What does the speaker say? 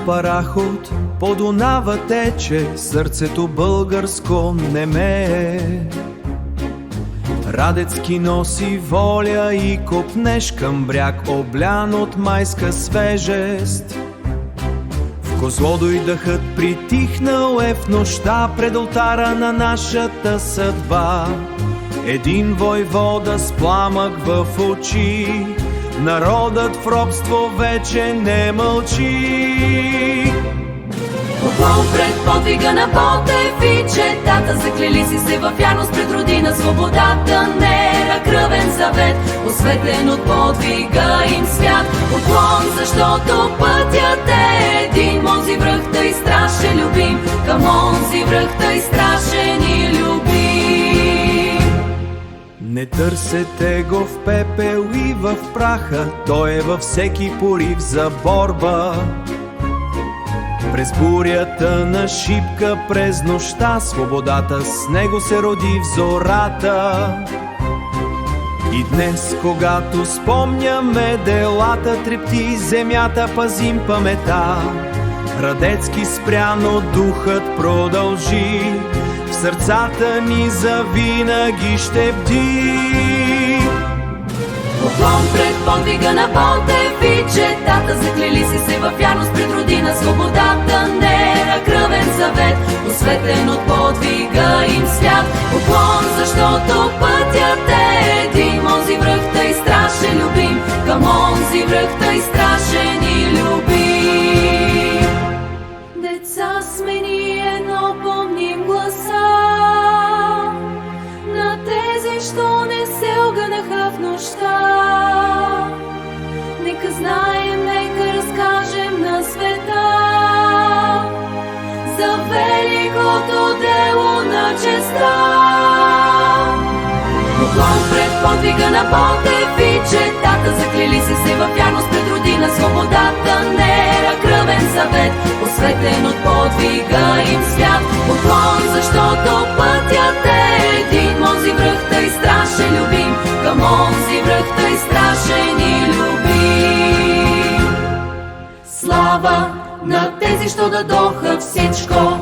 параход по Дунава тече, сърцето българско немее. Радецки носи воля и копнеш към бряг, облян от майска свежест. В Козлодуй дъхът притихнал е в нощта пред олтара на нашата съдба. Един войвода с пламък в очи, народът в робство вече не мълчи. Поклон пред подвига на Ботев и четата, заклели си се в вярност пред родина. Свободата не е кръвен завет, осветлен от подвига им свят. Поклон, защото пътят е един, онзи връх тъй страшен любим, към онзи връх тъй страшен и любим. Не търсете го в пепел и в праха, той е във всеки порив за борба. През бурята на шипка, през нощта, свободата с него се роди в зората. И днес, когато спомняме делата, трепти земята, пазим памета. Радецки спряно духът продължи, в сърцата ни завинаги ще бди. Поклон пред подвига на Ботев и четата, заклели си се във вярност пред родина. Свободата не е кръвен завет, осветлен от подвига им свят. Поклон, защото пътят е един, онзи връх тъй страшен любим, към онзи връх тъй страшен и любим. Деца сме ние, но помним гласа на тези, що не се огънаха в нощта. Нека знаем, нека разкажем на света за великото дело на честа. Поклон пред подвига на Ботев и четата, заклели си се във вярност пред родина. Свободата не е кръвен завет, осветлен от подвига им свят. Поклон, защото пътят е един, онзи връх тъй страшен любим, към онзи връх тъй страшен и любим. Слава на тези, що дадоха всичко,